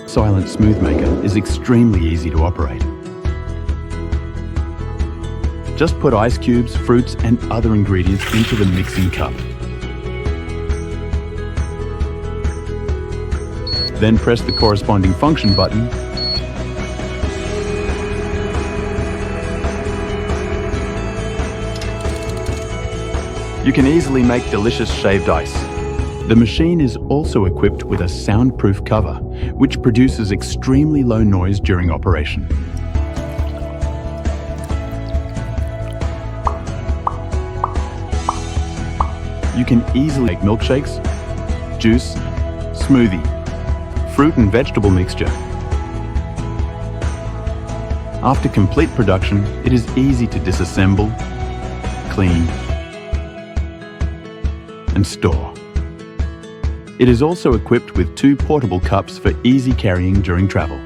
silent smooth maker is extremely easy to operate. Just put ice cubes, fruits and other ingredients into the mixing cup. Then press the corresponding function button You can easily make delicious shaved ice. The machine is also equipped with a soundproof cover, which produces extremely low noise during operation. You can easily make milkshakes, juice, smoothie, fruit and vegetable mixture. After complete production, it is easy to disassemble, clean, and store. It is also equipped with 2 portable cups for easy carrying during travel.